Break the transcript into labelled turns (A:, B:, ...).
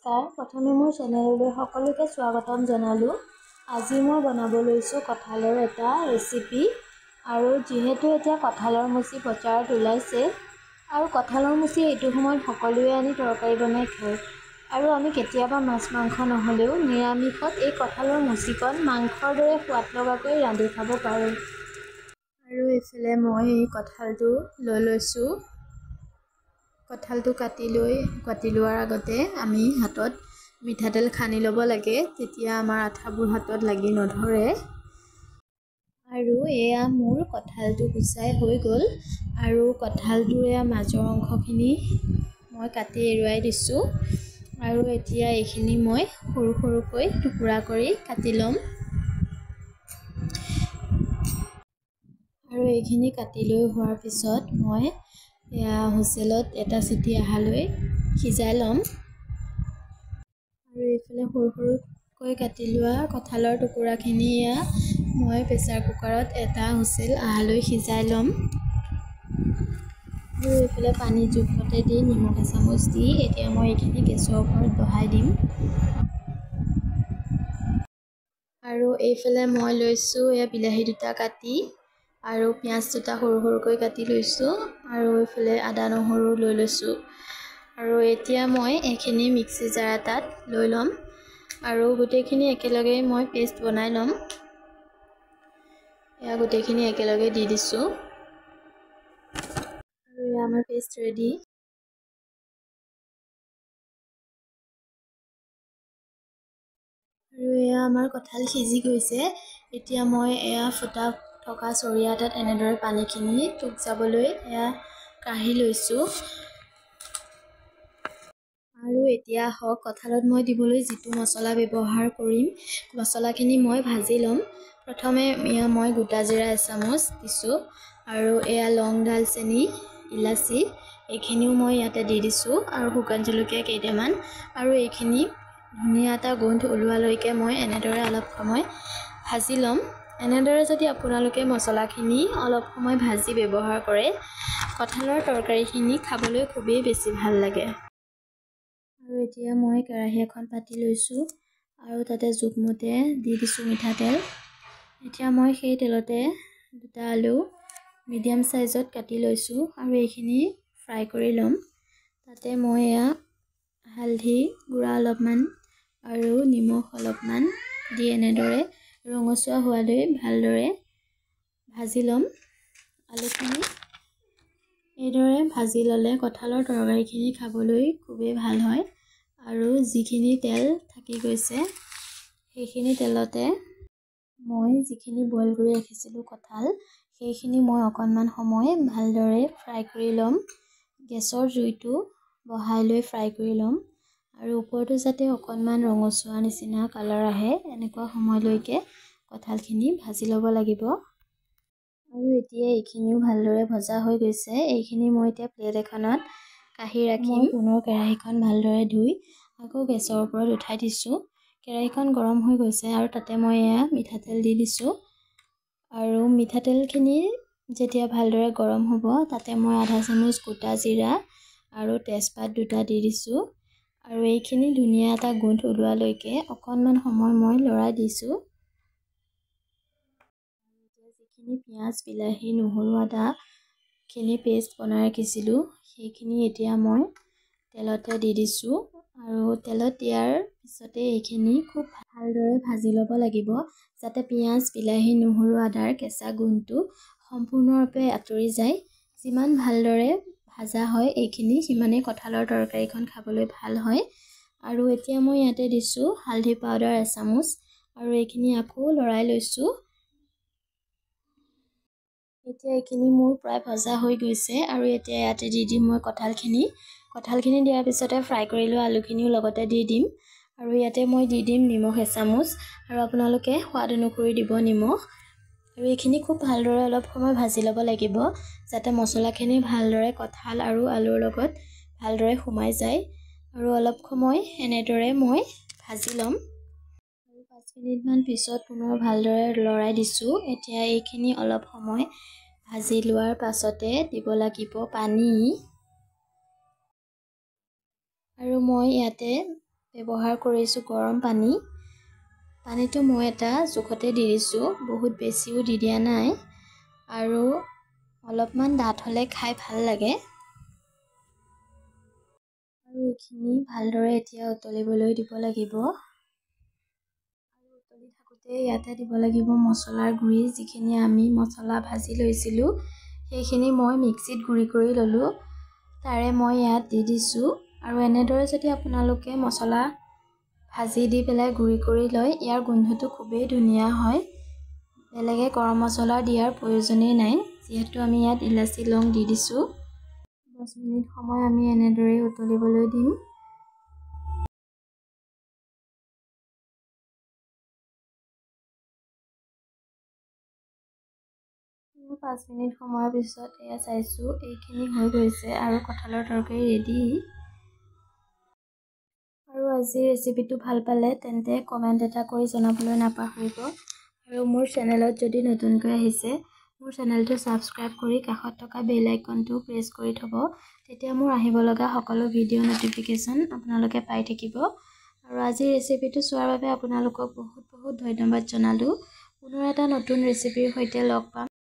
A: নমস্কাৰ, প্ৰথমে মোৰ চেনেললৈ সকলোকে স্বাগতম জনালোঁ। আজি মই বনাব লৈছোঁ কঁঠালৰ এটা ৰেচিপি। আৰু যিহেতু এতিয়া কঁঠালৰ মুচি বজাৰত ওলাইছে আৰু কঁঠালৰ মুচি এইটো সময়ত সকলোৱে আনি তৰকাৰী বনাই খায়। আৰু আমি কেতিয়াবা মাছ মাংস নহ'লেও নিৰামিষত এই কঁঠালৰ মুচিকণ মাংসৰ দৰে সোৱাদ লগাকৈ ৰান্ধি খাব পাৰোঁ। আৰু এইফালে মই এই কঁঠালটো লৈ লৈছোঁ। কঁঠালটো কাটি লোৱাৰ আগতে আমি হাতত মিঠাতেল সানি ল'ব লাগে, তেতিয়া আমাৰ আঠাবোৰ হাতত লাগি নধৰে। আৰু এয়া মোৰ কঁঠালটো গুচাই হৈ গ'ল আৰু কঁঠালটোৰ এয়া মাজৰ অংশখিনি মই কাটি এৰুৱাই দিছোঁ। আৰু এতিয়া এইখিনি মই সৰু সৰুকৈ টুকুৰা কৰি কাটি ল'ম। আৰু এইখিনি কাটি লৈ হোৱাৰ পিছত মই এয়া হুইচেলত এটা চিটি অহালৈ সিজাই ল'ম। আৰু এইফালে সৰু সৰুকৈ কাটি লোৱা কঁঠালৰ টুকুৰাখিনি এয়া মই প্ৰেছাৰ কুকাৰত এটা হুইচেল অহালৈ সিজাই ল'ম। আৰু এইফালে পানী জোখমতে দি নিমখ এচামুচ দি এতিয়া মই এইখিনি গেছৰ ওপৰত বহাই দিম। আৰু এইফালে মই লৈছোঁ এয়া বিলাহী দুটা কাটি আৰু পিঁয়াজ দুটা সৰু সৰুকৈ কাটি লৈছোঁ। আৰু এইফালে আদা নহৰু লৈ লৈছোঁ। আৰু এতিয়া মই এইখিনি মিক্সি জাৰ এটাত লৈ ল'ম আৰু গোটেইখিনি একেলগে মই পেষ্ট বনাই ল'ম। এয়া গোটেইখিনি একেলগে দি দিছোঁ। আৰু এয়া আমাৰ পেষ্ট ৰেডি। আৰু এয়া আমাৰ কঁঠাল সিজি গৈছে। এতিয়া মই এয়া ফুটা থকা চৰিয়া এটাত এনেদৰে পানীখিনি টুক যাবলৈ এয়া কাঢ়ি লৈছোঁ। আৰু এতিয়া হওক কঁঠালত মই দিবলৈ যিটো মছলা ব্যৱহাৰ কৰিম, মছলাখিনি মই ভাজি ল'ম। প্ৰথমে এয়া মই গোটা জিৰা এচামুচ দিছোঁ আৰু এয়া লং, দালচেনি, ইলাচি এইখিনিও মই ইয়াতে দি দিছোঁ আৰু শুকান জলকীয়া কেইটামান। আৰু এইখিনি ধুনীয়া এটা গোন্ধ ওলোৱালৈকে মই এনেদৰে অলপ সময় ভাজি ল'ম। এনেদৰে যদি আপোনালোকে মছলাখিনি অলপ সময় ভাজি ব্যৱহাৰ কৰে, কঁঠালৰ তৰকাৰীখিনি খাবলৈ খুবেই বেছি ভাল লাগে। আৰু এতিয়া মই কেৰাহী এখন পাতি লৈছোঁ আৰু তাতে জোখমতে দি দিছোঁ মিঠাতেল। এতিয়া মই সেই তেলতে দুটা আলু মিডিয়াম চাইজত কাটি লৈছোঁ আৰু এইখিনি ফ্ৰাই কৰি ল'ম। তাতে মই এয়া হালধি গুড়া অলপমান আৰু নিমখ অলপমান দি এনেদৰে ৰঙচুৱা হোৱালৈ ভালদৰে ভাজি ল'ম। আলুখিনি এইদৰে ভাজি ল'লে কঁঠালৰ তৰকাৰীখিনি খাবলৈ খুবেই ভাল হয়। আৰু যিখিনি তেল থাকি গৈছে সেইখিনি তেলতে মই যিখিনি বইল কৰি ৰাখিছিলোঁ কঁঠাল, সেইখিনি মই অকণমান সময় ভালদৰে ফ্ৰাই কৰি ল'ম। গেছৰ জুইটো বঢ়াই লৈ ফ্ৰাই কৰি ল'ম। আৰু ওপৰতো যাতে অকণমান ৰঙচুৱা নিচিনা কালাৰ আহে, এনেকুৱা সময়লৈকে কঁঠালখিনি ভাজি ল'ব লাগিব। আৰু এতিয়া এইখিনিও ভালদৰে ভজা হৈ গৈছে। এইখিনি মই এতিয়া প্লেট এখনত কাঢ়ি ৰাখিম। মই পুনৰ কেৰাহীখন ভালদৰে ধুই আকৌ গেছৰ ওপৰত উঠাই দিছোঁ। কেৰাহীখন গৰম হৈ গৈছে আৰু তাতে মই এয়া মিঠাতেল দি দিছোঁ। আৰু মিঠাতেলখিনি যেতিয়া ভালদৰে গৰম হ'ব, তাতে মই আধা চামুচ গোটা জিৰা আৰু তেজপাত দুটা দি দিছোঁ। আৰু এইখিনি ধুনীয়া এটা গোন্ধ ওলোৱালৈকে অকণমান সময় মই লৰাই দিছোঁ। যিখিনি পিঁয়াজ, বিলাহী, নহৰু, আদাখিনি পেষ্ট বনাই ৰাখিছিলোঁ, সেইখিনি এতিয়া মই তেলতে দি দিছোঁ। আৰু তেলত দিয়াৰ পিছতে এইখিনি খুব ভালদৰে ভাজি ল'ব লাগিব, যাতে পিঁয়াজ, বিলাহী, নহৰু, আদাৰ কেঁচা গোন্ধটো সম্পূৰ্ণৰূপে আঁতৰি যায়। যিমান ভালদৰে ভাজা হয় এইখিনি, সিমানেই কঁঠালৰ তৰকাৰীখন খাবলৈ ভাল হয়। আৰু এতিয়া মই ইয়াতে দিছোঁ হালধি পাউডাৰ এচামুচ আৰু এইখিনি আকৌ লৰাই লৈছোঁ। এতিয়া এইখিনি মোৰ প্ৰায় ভজা হৈ গৈছে আৰু এতিয়া ইয়াতে দি দিম মই কঁঠালখিনি দিয়াৰ পিছতে ফ্ৰাই কৰি লোৱা আলুখিনিও লগতে দি দিম। আৰু ইয়াতে মই দি দিম নিমখ এচামুচ আৰু আপোনালোকে সোৱাদ অনুসৰি দিব নিমখ। আৰু এইখিনি খুব ভালদৰে অলপ সময় ভাজি ল'ব লাগিব, যাতে মছলাখিনি ভালদৰে কঁঠাল আৰু আলুৰ লগত ভালদৰে সোমাই যায়। আৰু অলপ সময় এনেদৰে মই ভাজি ল'ম। আৰু 5 মিনিটমান পিছত পুনৰ ভালদৰে লৰাই দিছোঁ। এতিয়া এইখিনি অলপ সময় ভাজি লোৱাৰ পাছতে দিব লাগিব পানী। আৰু মই ইয়াতে ব্যৱহাৰ কৰিছোঁ গৰম পানী। পানীটো মই এটা জোখতে দি দিছোঁ, বহুত বেছিও দি দিয়া নাই আৰু অলপমান ডাঠ হ'লে খাই ভাল লাগে। আৰু এইখিনি ভালদৰে এতিয়া উতলিবলৈ দিব লাগিব। আৰু উতলি থাকোঁতে ইয়াতে দিব লাগিব মছলাৰ গুড়ি, যিখিনি আমি মছলা ভাজি লৈছিলোঁ সেইখিনি মই মিক্সিত গুড়ি কৰি ল'লোঁ। তাৰে মই ইয়াত দি দিছোঁ। আৰু এনেদৰে যদি আপোনালোকে মছলা ভাজি দি পেলাই গুড়ি কৰি লয়, ইয়াৰ গোন্ধটো খুবেই ধুনীয়া হয়। বেলেগে গৰম মছলা দিয়াৰ প্ৰয়োজনেই নাই, যিহেতু আমি ইয়াত ইলাচি লং দি দিছোঁ। 10 মিনিট সময় আমি এনেদৰে উতলিবলৈ দিম। 5 মিনিট সময়ৰ পিছত এয়া চাইছোঁ, এইখিনি হৈ গৈছে আৰু কঁঠালৰ তৰকাৰী ৰেডি। আৰু আজিৰ ৰেচিপিটো ভাল পালে তেন্তে কমেণ্ট এটা কৰি জনাবলৈ নাপাহৰিব। আৰু মোৰ চেনেলত যদি নতুনকৈ আহিছে, মোৰ চেনেলটো ছাবস্ক্ৰাইব কৰি কাষত থকা বেল আইকনটো প্ৰেছ কৰি থ'ব। তেতিয়া মোৰ আহিব লগা সকলো ভিডিঅ' ন'টিফিকেশ্যন আপোনালোকে পাই থাকিব। আৰু আজিৰ ৰেচিপিটো চোৱাৰ বাবে আপোনালোকক বহুত বহুত ধন্যবাদ জনালোঁ। পুনৰ এটা নতুন ৰেচিপিৰ সৈতে লগ পাম।